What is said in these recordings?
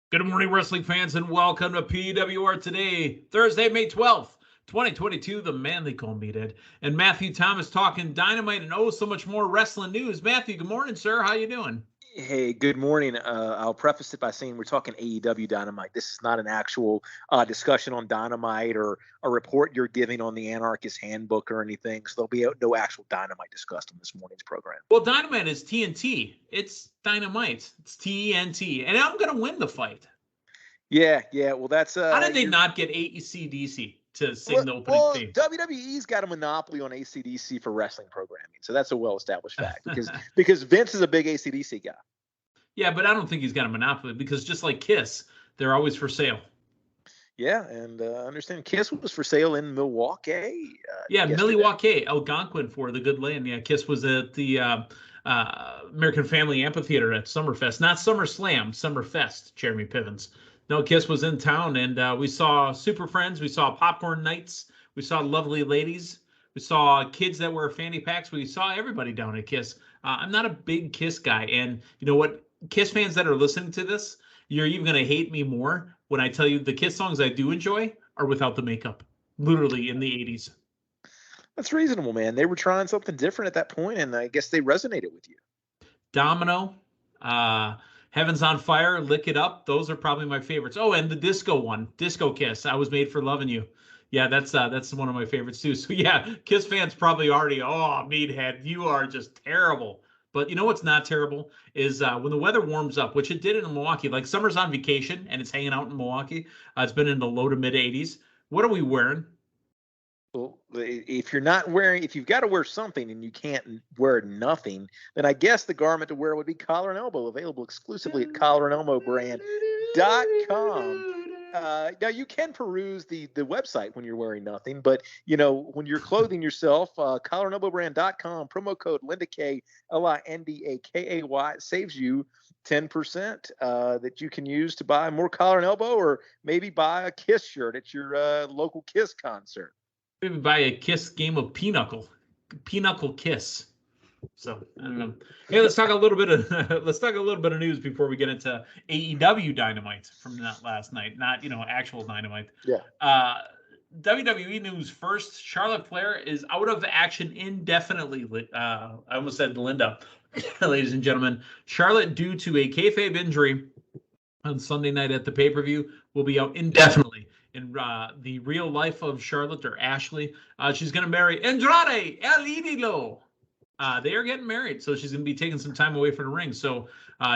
Good morning, wrestling fans, and welcome to PWR Today, Thursday, May 12th, 2022, the man they call Meathead, and Matthew Thomas talking Dynamite and so much more wrestling news. Matthew, good morning, sir. How you doing? Hey, good morning. I'll preface it by saying we're talking AEW Dynamite. This is not an actual discussion on Dynamite or a report you're giving on the Anarchist Handbook or anything. So there'll be no actual Dynamite discussed on this morning's program. Well, Dynamite is TNT. It's Dynamite. It's TNT. And I'm going to win the fight. Yeah. Well, that's... How did they not get AC/DC to sing the opening theme? WWE's got a monopoly on AC/DC for wrestling programming. So that's a well-established fact because Vince is a big AC/DC guy. Yeah, but I don't think he's got a monopoly because just like Kiss, they're always for sale. Yeah, and I understand Kiss was for sale in Milwaukee. Milwaukee, Algonquin for the good land. Yeah, Kiss was at the American Family Amphitheater at Summerfest. Not SummerSlam, Summerfest, Jeremy Pivens. No, Kiss was in town, and we saw Super Friends. We saw Popcorn Nights. We saw Lovely Ladies. We saw kids that wear fanny packs. We saw everybody down at Kiss. I'm not a big Kiss guy, and you know what? Kiss fans that are listening to this, you're even going to hate me more when I tell you the Kiss songs I do enjoy are without the makeup, literally in the 80s. That's reasonable, man. They were trying something different at that point, and I guess they resonated with you. Domino, Heaven's on Fire, Lick It Up. Those are probably my favorites. Oh, and the disco one, Disco Kiss, I Was Made for Loving You. Yeah, that's one of my favorites too. So yeah, Kiss fans probably already, Meathead, you are just terrible. But you know what's not terrible is when the weather warms up, which it did in Milwaukee. Like summer's on vacation and it's hanging out in Milwaukee. It's been in the low to mid 80s. What are we wearing? Well, if you've got to wear something and you can't wear nothing, then I guess the garment to wear would be collar and elbow, available exclusively at collarandelbowbrand.com. Now you can peruse the website when you're wearing nothing, but when you're clothing yourself, collarandelbowbrand.com, promo code LindaK, LINDAKAY, saves you 10% that you can use to buy more collar and elbow, or maybe buy a Kiss shirt at your local Kiss concert. Maybe buy a Kiss game of Pinochle Kiss. So I don't know. Hey, let's talk a little bit of news before we get into AEW Dynamite from that last night, not actual Dynamite. Yeah. WWE news first. Charlotte Flair is out of action indefinitely. I almost said Linda, ladies and gentlemen. Charlotte, due to a kayfabe injury on Sunday night at the pay-per-view, will be out indefinitely. In the real life of Charlotte or Ashley, she's going to marry Andrade El Idolo. They are getting married, so she's going to be taking some time away from the ring. So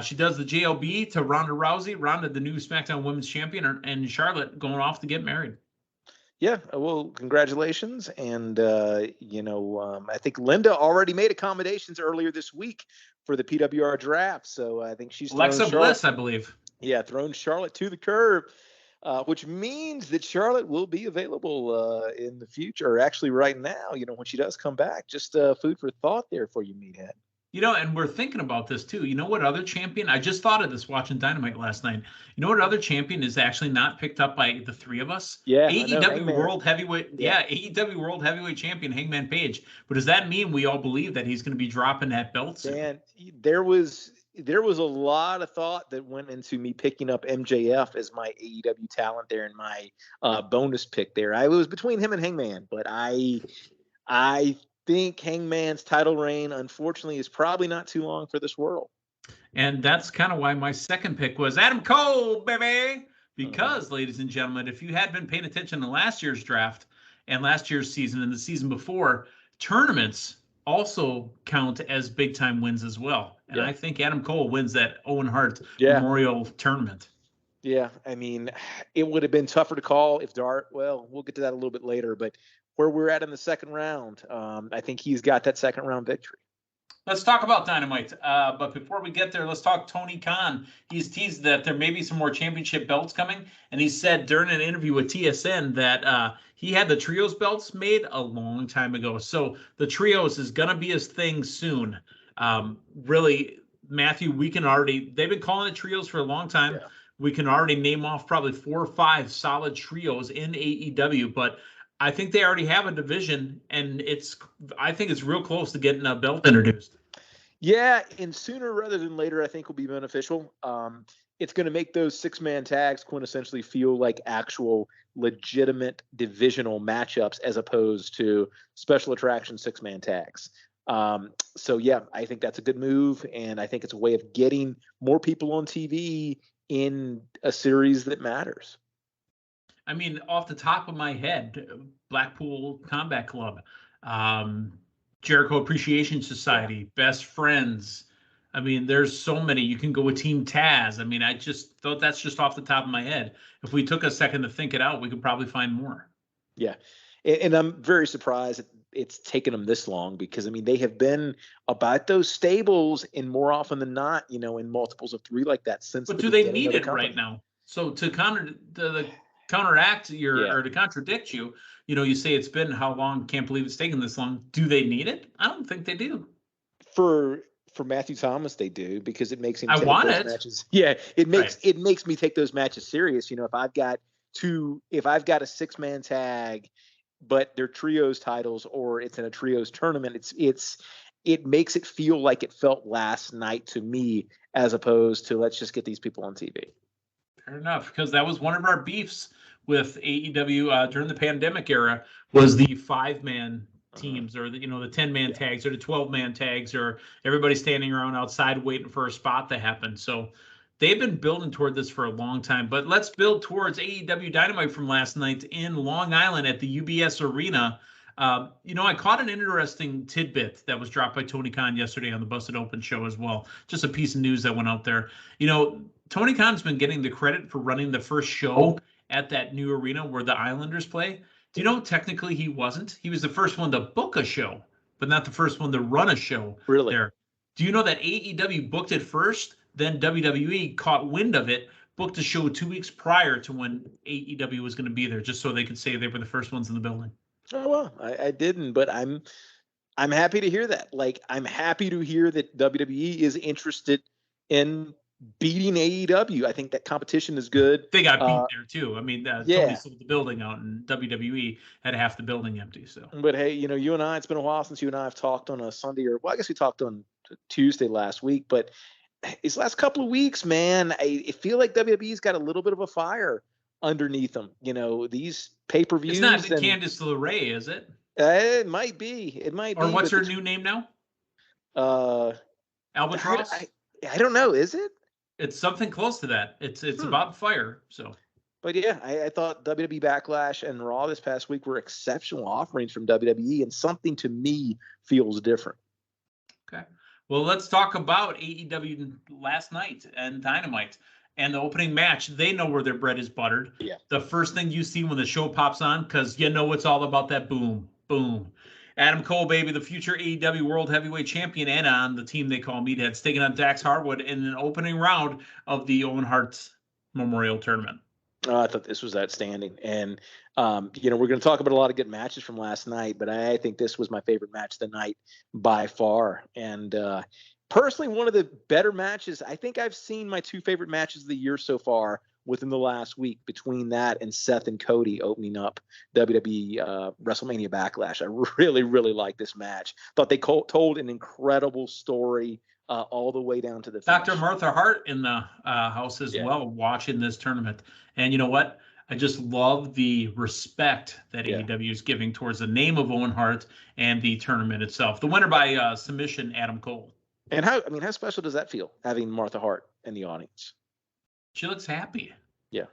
she does the JLB to Ronda Rousey. Ronda, the new SmackDown Women's Champion, and Charlotte going off to get married. Yeah, well, congratulations. And, I think Linda already made accommodations earlier this week for the PWR Draft. So I think she's Alexa Bliss, I believe. Yeah, thrown Charlotte to the curb. Which means that Charlotte will be available in the future, or actually right now, when she does come back. Just food for thought there for you, Meathead. And we're thinking about this too. You know what other champion? I just thought of this watching Dynamite last night. You know what other champion is actually not picked up by the three of us? Yeah, AEW World Heavyweight. Yeah, AEW World Heavyweight Champion Hangman Page. But does that mean we all believe that he's going to be dropping that belt soon? Man, there was a lot of thought that went into me picking up MJF as my AEW talent there in my bonus pick there. I was between him and Hangman, but I think Hangman's title reign, unfortunately, is probably not too long for this world. And that's kind of why my second pick was Adam Cole, baby. Because, ladies and gentlemen, if you had been paying attention to last year's draft and last year's season and the season before, tournaments also count as big-time wins as well. And I think Adam Cole wins that Owen Hart Memorial Tournament. Yeah, I mean, it would have been tougher to call if we'll get to that a little bit later, but where we're at in the second round, I think he's got that second round victory. Let's talk about Dynamite. But before we get there, let's talk Tony Khan. He's teased that there may be some more championship belts coming. And he said during an interview with TSN that he had the trios belts made a long time ago. So the trios is going to be his thing soon. Really, Matthew, they've been calling it trios for a long time. Yeah. We can already name off probably 4 or 5 solid trios in AEW, but I think they already have a division, and I think it's real close to getting a belt introduced. Yeah, and sooner rather than later, I think will be beneficial. it's going to make those 6-man tags quintessentially feel like actual legitimate divisional matchups as opposed to special attraction 6-man tags. So yeah, I think that's a good move, and I think it's a way of getting more people on TV in a series that matters. I mean, off the top of my head, Blackpool Combat Club, Jericho Appreciation Society, Best Friends. I mean, there's so many. You can go with Team Taz. I mean, I just thought that's just off the top of my head. If we took a second to think it out, we could probably find more. Yeah. And I'm very surprised it's taken them this long because, I mean, they have been about those stables and more often than not, in multiples of 3 like that since. But do they need it right now? So to counteract or to contradict you, you say it's been how long? Can't believe it's taken this long. Do they need it? I don't think they do. For Matthew Thomas, they do, because it makes him take those matches. Yeah, it makes me take those matches serious. If I've got a 6-man tag, but they're trios titles or it's in a trios tournament, it makes it feel like it felt last night to me, as opposed to let's just get these people on TV. Fair enough, because that was one of our beefs with AEW during the pandemic era, was the 5-man teams or the 10-man tags or the 12-man tags, or everybody standing around outside waiting for a spot to happen. So they've been building toward this for a long time. But let's build towards AEW Dynamite from last night in Long Island at the UBS Arena. I caught an interesting tidbit that was dropped by Tony Khan yesterday on the Busted Open show as well. Just a piece of news that went out there. Tony Khan's been getting the credit for running the first show at that new arena where the Islanders play. Do you know technically he wasn't? He was the first one to book a show, but not the first one to run a show. Really? There. Do you know that AEW booked it first, then WWE caught wind of it, booked a show 2 weeks prior to when AEW was going to be there, just so they could say they were the first ones in the building? Oh, well, I didn't, but I'm happy to hear that. Like, I'm happy to hear that WWE is interested in beating AEW. I think that competition is good. They got beat there too. I mean, Tony sold the building out, and WWE had half the building empty. So, but hey, you and I, it's been a while since you and I have talked on a Sunday, I guess we talked on Tuesday last week. But these last couple of weeks, man, I feel like WWE's got a little bit of a fire underneath them. These pay-per-views. It's not Candice LeRae, is it? It might be. Or what's her new name now? Albatross. I don't know. Is it? It's something close to that. It's about fire. So, but yeah, I thought WWE Backlash and Raw this past week were exceptional offerings from WWE, and something to me feels different. Okay, well, let's talk about AEW last night and Dynamite and the opening match. They know where their bread is buttered. Yeah. The first thing you see when the show pops on, because it's all about that boom, boom. Adam Cole, baby, the future AEW World Heavyweight Champion, and on the team they call Meathead, taking on Dax Harwood in an opening round of the Owen Hart Memorial Tournament. I thought this was outstanding. And, we're going to talk about a lot of good matches from last night, but I think this was my favorite match of the night by far. And personally, one of the better matches. I think I've seen my 2 favorite matches of the year so far within the last week, between that and Seth and Cody opening up WWE WrestleMania Backlash. I really, really like this match. Thought they told an incredible story all the way down to the finish. Dr. Martha Hart in the house as well, watching this tournament. And you know what? I just love the respect that AEW is giving towards the name of Owen Hart and the tournament itself. The winner by submission, Adam Cole. And how special does that feel, having Martha Hart in the audience? She looks happy. Yeah.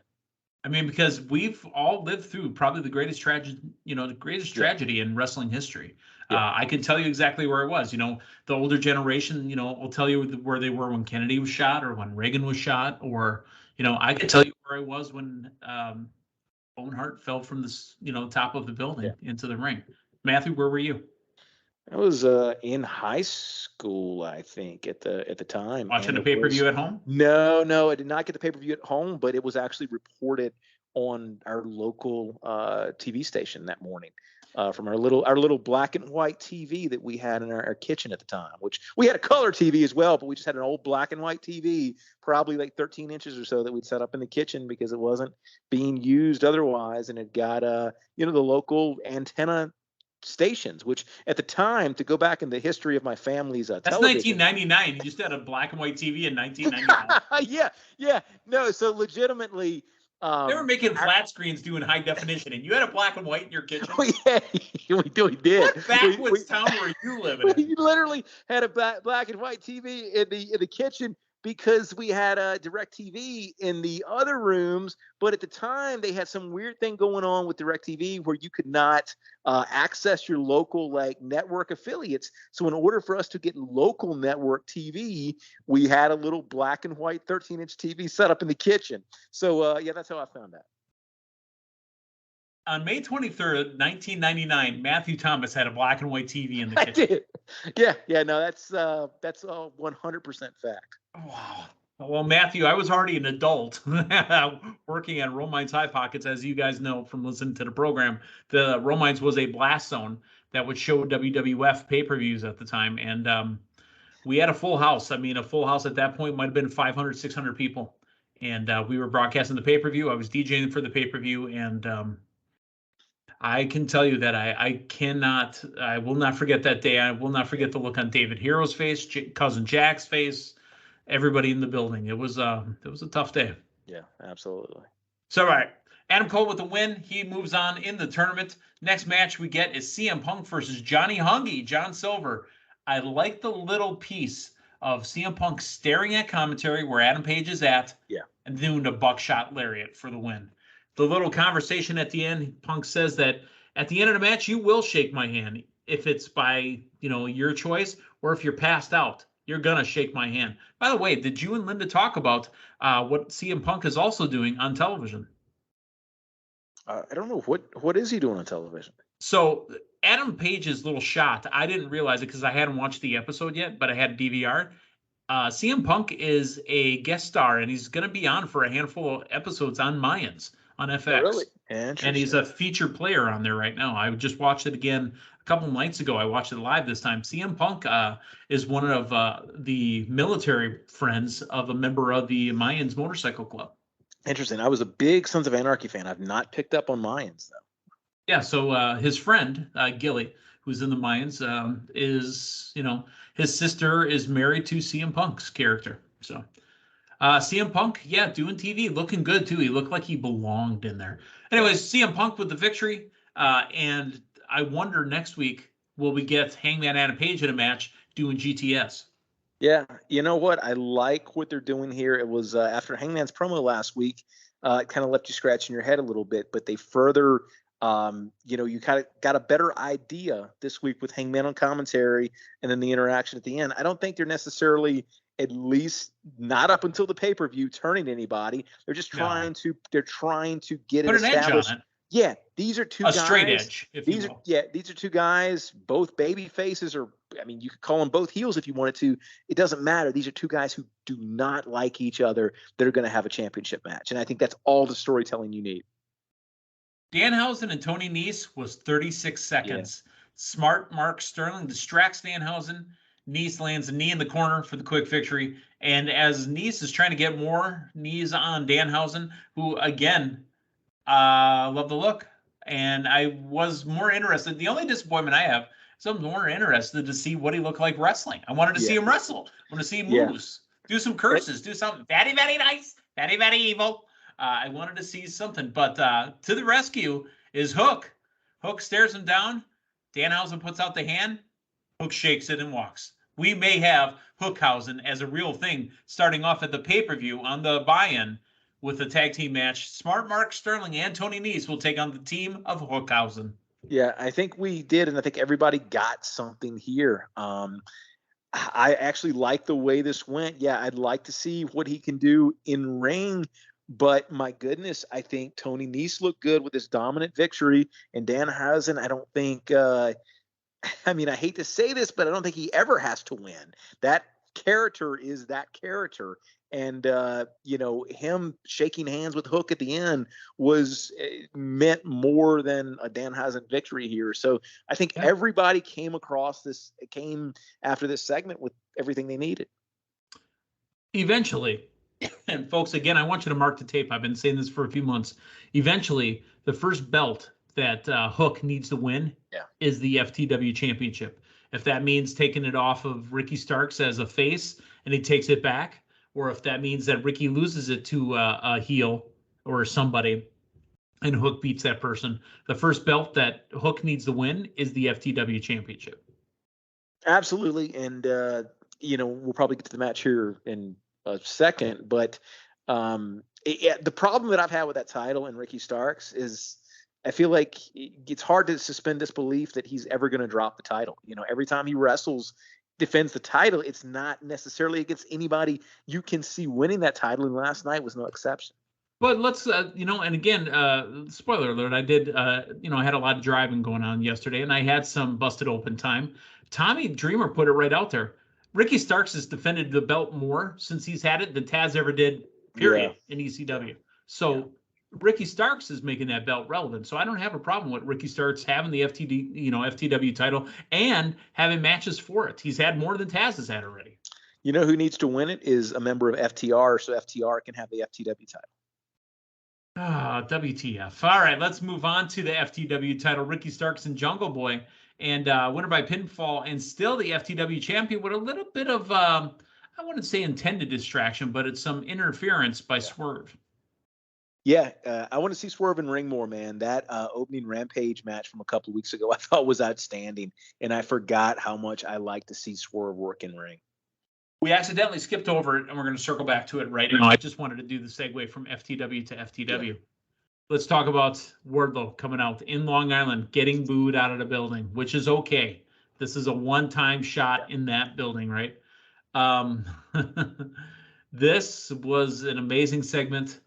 I mean, because we've all lived through probably the greatest tragedy, tragedy in wrestling history. Yeah. I can tell you exactly where it was. The older generation, will tell you where they were when Kennedy was shot or when Reagan was shot, or, I can tell you where I was when Owen Hart fell from this, top of the building into the ring. Matthew, where were you? I was in high school, I think, at the time. Watching the pay-per-view at home? No, I did not get the pay-per-view at home, but it was actually reported on our local TV station that morning from our little black and white TV that we had in our kitchen at the time, which we had a color TV as well, but we just had an old black and white TV, probably like 13 inches or so, that we'd set up in the kitchen because it wasn't being used otherwise, and it got the local antenna stations, which at the time, to go back in the history of my family's That's television. 1999. You just had a black and white TV in 1999. Yeah. No, so legitimately. They were making flat screens doing high definition, and you had a black and white in your kitchen. Yeah, we did. What backwoods town were you living in? We literally had a black and white TV in the kitchen because we had a DirecTV in the other rooms. But at the time, they had some weird thing going on with DirecTV where you could not access your local network affiliates. So in order for us to get local network TV, we had a little black and white 13-inch TV set up in the kitchen. So that's how I found that. On May 23rd, 1999, Matthew Thomas had a black and white TV in the kitchen. I did. Yeah. No, that's 100% fact. Wow. Well, Matthew, I was already an adult working at Romines High Pockets, as you guys know from listening to the program. The Romines was a blast zone that would show WWF pay-per-views at the time, and we had a full house. I mean, a full house at that point might have been 500, 600 people, and we were broadcasting the pay-per-view. I was DJing for the pay-per-view, and I can tell you that I will not forget that day. I will not forget the look on David Hero's face, cousin Jack's face, everybody in the building. It was a tough day. Yeah, absolutely. So, all right. Adam Cole with the win. He moves on in the tournament. Next match we get is CM Punk versus Johnny Hungy, John Silver. I like the little piece of CM Punk staring at commentary where Adam Page is at, and doing a buckshot lariat for the win. The little conversation at the end, Punk says that at the end of the match, you will shake my hand if it's by, your choice, or if you're passed out, you're going to shake my hand. By the way, did you and Linda talk about what CM Punk is also doing on television? I don't know. What is he doing on television? So Adam Page's little shot, I didn't realize it because I hadn't watched the episode yet, but I had DVR. CM Punk is a guest star, and he's going to be on for a handful of episodes on Mayans on FX. Really? And he's a featured player on there right now. I just watched it again a couple nights ago. I watched it live this time. CM Punk is one of the military friends of a member of the Mayans Motorcycle Club. Interesting. I was a big Sons of Anarchy fan. I've not picked up on Mayans, though. Yeah, so his friend, Gilly, who's in the Mayans, is, his sister is married to CM Punk's character. So CM Punk, doing TV, looking good, too. He looked like he belonged in there. Anyways, CM Punk with the victory. And I wonder next week, will we get Hangman Adam Page in a match doing GTS? Yeah, you know what? I like what they're doing here. It was after Hangman's promo last week, it kind of left you scratching your head a little bit, but they further, you kind of got a better idea this week with Hangman on commentary and then the interaction at the end. I don't think they're necessarily, at least not up until the pay-per-view, turning anybody. They're just trying to get it established. Yeah, these are two guys. A straight edge, if you will. These are two guys, both baby faces, or you could call them both heels if you wanted to. It doesn't matter. These are two guys who do not like each other that are going to have a championship match. And I think that's all the storytelling you need. Danhausen and Tony Nese was 36 seconds. Yeah. Smart Mark Sterling distracts Danhausen. Nese lands a knee in the corner for the quick victory. And as Nese is trying to get more knees on Danhausen, who, again, love the look. And I was more interested. The only disappointment I have is I'm more interested to see what he looked like wrestling. I wanted to see him wrestle. I want to see him moves, do some curses, do something very, very nice, very, very evil. I wanted to see something. But to the rescue is Hook. Hook stares him down. Danhausen puts out the hand. Hook shakes it and walks. We may have Hookhausen as a real thing starting off at the pay-per-view on the buy-in with a tag team match. Smart Mark Sterling and Tony Nese will take on the team of Hookhausen. Yeah, I think we did, and I think everybody got something here. I actually like the way this went. Yeah, I'd like to see what he can do in ring, but my goodness, I think Tony Nese looked good with his dominant victory, and Danhausen, I don't think I hate to say this, but I don't think he ever has to win. That character is that character. And, him shaking hands with Hook at the end meant more than a Danhausen victory here. So I think everybody came after this segment with everything they needed. Eventually, and folks, again, I want you to mark the tape. I've been saying this for a few months. Eventually, the first belt that Hook needs to win is the FTW Championship. If that means taking it off of Ricky Starks as a face and he takes it back, or if that means that Ricky loses it to a heel or somebody and Hook beats that person, the first belt that Hook needs to win is the FTW Championship. Absolutely. And, we'll probably get to the match here in a second, but the problem that I've had with that title and Ricky Starks is I feel like it's hard to suspend disbelief that he's ever going to drop the title. Every time he wrestles, defends the title, it's not necessarily against anybody you can see winning that title, and last night was no exception. But let's, and again, spoiler alert, I did, I had a lot of driving going on yesterday, and I had some busted open time. Tommy Dreamer put it right out there. Ricky Starks has defended the belt more since he's had it than Taz ever did, period, in ECW. So Ricky Starks is making that belt relevant. So I don't have a problem with Ricky Starks having the FTW title and having matches for it. He's had more than Taz has had already. You know who needs to win it is a member of FTR, so FTR can have the FTW title. WTF. All right, let's move on to the FTW title. Ricky Starks and Jungle Boy, and winner by pinfall, and still the FTW champion with a little bit of, I wouldn't say intended distraction, but it's some interference by Swerve. Yeah, I want to see Swerve in ring more, man. That opening Rampage match from a couple of weeks ago I thought was outstanding, and I forgot how much I like to see Swerve work in ring. We accidentally skipped over it, and we're going to circle back to it right now. I just wanted to do the segue from FTW to FTW. Yeah. Let's talk about Wardlow coming out in Long Island, getting booed out of the building, which is okay. This is a one-time shot in that building, right? This was an amazing segment.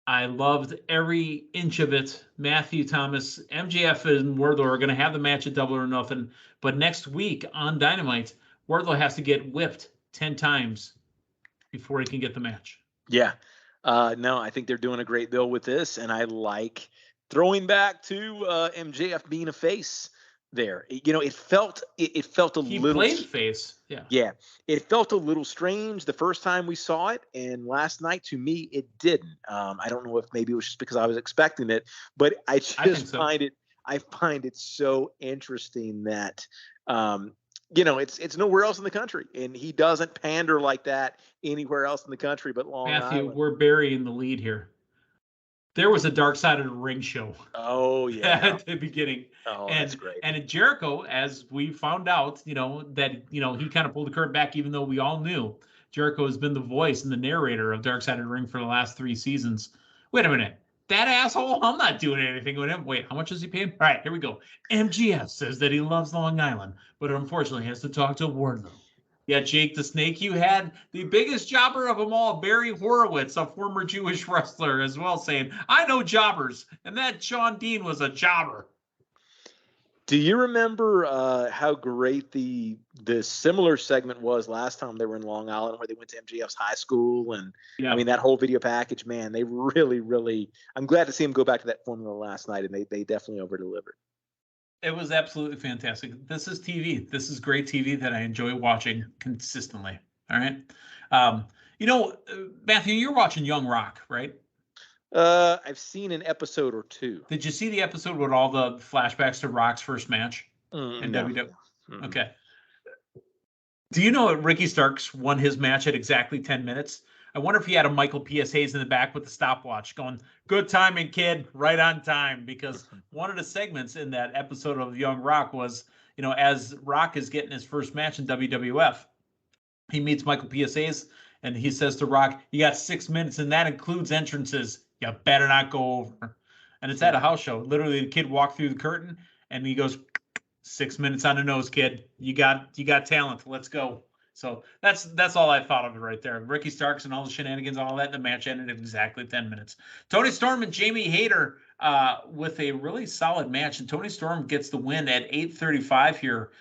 I loved every inch of it. Matthew Thomas, MJF, and Wardlow are going to have the match at Double or Nothing. But next week on Dynamite, Wardlow has to get whipped 10 times before he can get the match. Yeah. No, I think they're doing a great build with this, and I like throwing back to MJF being a face there. It felt a little. He played face. Yeah. Yeah. It felt a little strange the first time we saw it, and last night to me it didn't. I don't know if maybe it was just because I was expecting it, but I find it so interesting that it's nowhere else in the country, and he doesn't pander like that anywhere else in the country but Long Island. We're burying the lead here. There was a Dark Side of the Ring show. Oh, yeah. At the beginning. Oh, that's great. And at Jericho, as we found out, he kind of pulled the curtain back, even though we all knew Jericho has been the voice and the narrator of Dark Side of the Ring for the last 3 seasons. Wait a minute. That asshole? I'm not doing anything with him. Wait, how much is he paying? All right, here we go. MGF says that he loves Long Island, but unfortunately has to talk to Wardlow. Yeah, Jake the Snake, you had the biggest jobber of them all, Barry Horowitz, a former Jewish wrestler as well, saying, I know jobbers, and that Sean Dean was a jobber. Do you remember how great the similar segment was last time they were in Long Island, where they went to MJF's high school? And I mean, that whole video package, man, they really, really, I'm glad to see him go back to that formula last night, and they definitely over-delivered. It was absolutely fantastic. This is TV. This is great TV that I enjoy watching consistently. All right. Matthew, you're watching Young Rock, right? I've seen an episode or 2. Did you see the episode with all the flashbacks to Rock's first match in WWE? Mm-hmm. Okay. Do you know that Ricky Starks won his match at exactly 10 minutes? I wonder if he had a Michael P.S. Hayes in the back with the stopwatch going, good timing, kid, right on time. Because one of the segments in that episode of Young Rock was, as Rock is getting his first match in WWF, he meets Michael P.S. Hayes, and he says to Rock, you got 6 minutes, and that includes entrances. You better not go over. And it's at a house show. Literally, the kid walked through the curtain, and he goes, 6 minutes on the nose, kid. You got talent. Let's go. So that's all I thought of it right there. Ricky Starks and all the shenanigans, all that. The match ended in exactly 10 minutes. Tony Storm and Jamie Hayter with a really solid match, and Tony Storm gets the win at 8:35 here.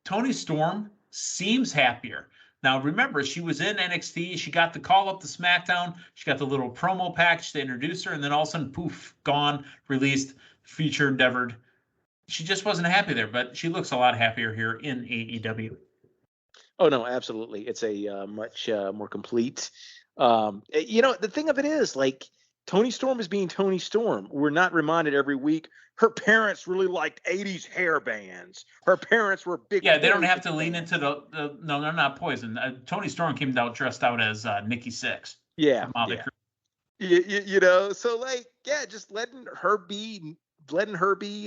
Tony Storm seems happier. Now, remember, she was in NXT. She got the call up to SmackDown. She got the little promo package to introduce her, and then all of a sudden, poof, gone, released, feature endeavored. She just wasn't happy there, but she looks a lot happier here in AEW. Oh, no, absolutely. It's a much more complete. The thing of it is, like, Tony Storm is being Tony Storm. We're not reminded every week. Her parents really liked 80s hair bands. Her parents were big. Yeah, they don't have to lean into the no, they're not Poison. Tony Storm came out dressed out as Nikki Sixx. Yeah. You know, so like, yeah, just letting her be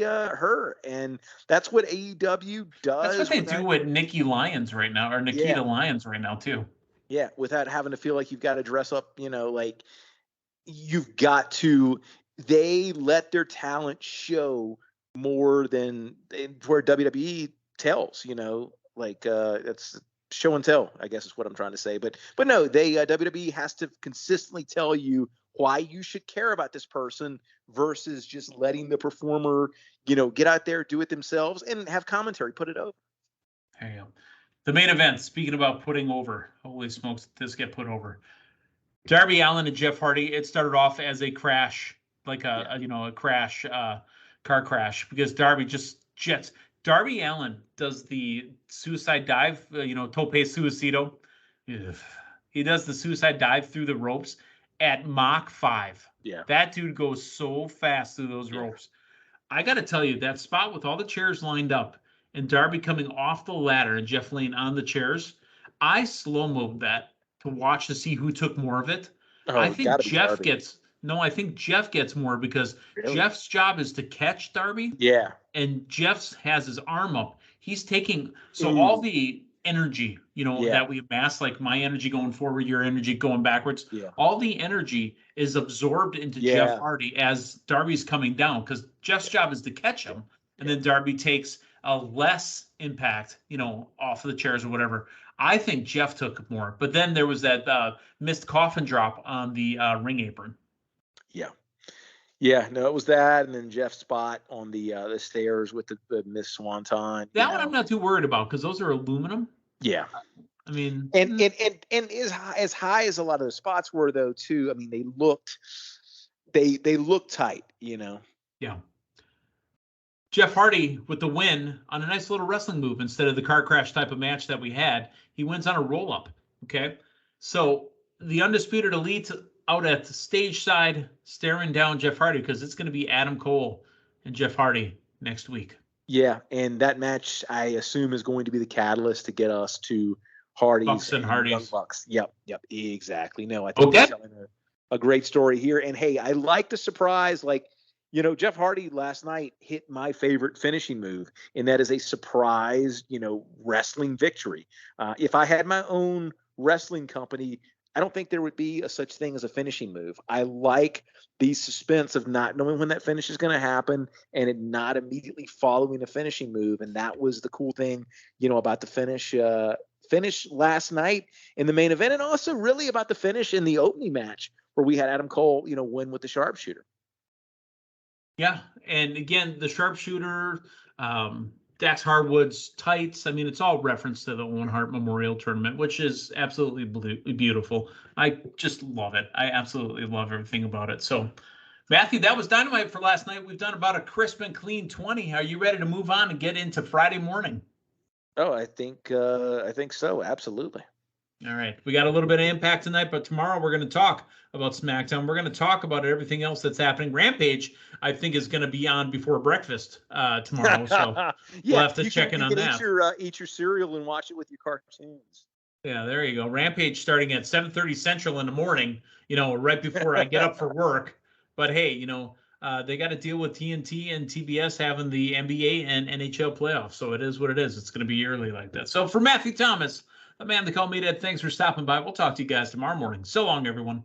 her, and that's what AEW does. That's what they do with Nikki Lyons right now, or Nikita Lyons right now too. Yeah, without having to feel like you've got to dress up, you know, like you've got to. They let their talent show more than where WWE tells, you know, like it's show and tell, I guess is what I'm trying to say. But no, they WWE has to consistently tell you why you should care about this person versus just letting the performer, you know, get out there, do it themselves, and have commentary put it over. There you go. The main event, speaking about putting over, holy smokes, did this get put over. Darby Allin and Jeff Hardy, it started off as a crash, like a crash, car crash, because Darby just jets. Darby Allin does the suicide dive, tope suicido. He does the suicide dive through the ropes at Mach 5. Yeah. That dude goes so fast through those ropes. I got to tell you, that spot with all the chairs lined up and Darby coming off the ladder and Jeff laying on the chairs, I slow-moed that to watch to see who took more of it. I think Jeff gets more because Jeff's job is to catch Darby. Yeah. And Jeff has his arm up. He's taking all the energy, that we amass, like my energy going forward, your energy going backwards. Yeah. All the energy is absorbed into Jeff Hardy as Darby's coming down, because Jeff's job is to catch him. And then Darby takes a less impact, off of the chairs or whatever. I think Jeff took more, but then there was that missed coffin drop on the ring apron. Yeah, no, it was that, and then Jeff's spot on the stairs with the Miss Swanton. That one I'm not too worried about because those are aluminum. Yeah, I mean, and as high as a lot of the spots were, though, too. I mean, they looked tight, Yeah. Jeff Hardy with the win on a nice little wrestling move instead of the car crash type of match that we had. He wins on a roll up. Okay, so the Undisputed Elite out at the stage side staring down Jeff Hardy because it's going to be Adam Cole and Jeff Hardy next week. Yeah, and that match I assume is going to be the catalyst to get us to Hardy's Bucks and Hardys. Young Bucks. Yep, exactly. No, I think we're telling a great story here. And hey, I like the surprise, Jeff Hardy last night hit my favorite finishing move, and that is a surprise, wrestling victory. If I had my own wrestling company, I don't think there would be a such thing as a finishing move. I like the suspense of not knowing when that finish is going to happen and it not immediately following a finishing move. And that was the cool thing, about the finish last night in the main event, and also really about the finish in the opening match where we had Adam Cole, win with the sharpshooter. Yeah, and again, the sharpshooter, Dax Harwood's tights. I mean, it's all reference to the Owen Hart Memorial Tournament, which is absolutely beautiful. I just love it. I absolutely love everything about it. So, Matthew, that was Dynamite for last night. We've done about a crisp and clean 20. Are you ready to move on and get into Friday morning? Oh, I think so. Absolutely. All right. We got a little bit of Impact tonight, but tomorrow we're going to talk about SmackDown. We're going to talk about everything else that's happening. Rampage, I think, is going to be on before breakfast tomorrow. So we'll have to check in on that. Eat your cereal and watch it with your cartoons. Yeah, there you go. Rampage starting at 7:30 Central in the morning, right before I get up for work. But hey, they got to deal with TNT and TBS having the NBA and NHL playoffs. So it is what it is. It's going to be early like that. So for Matthew Thomas, the man they call Meathead, thanks for stopping by. We'll talk to you guys tomorrow morning. So long, everyone.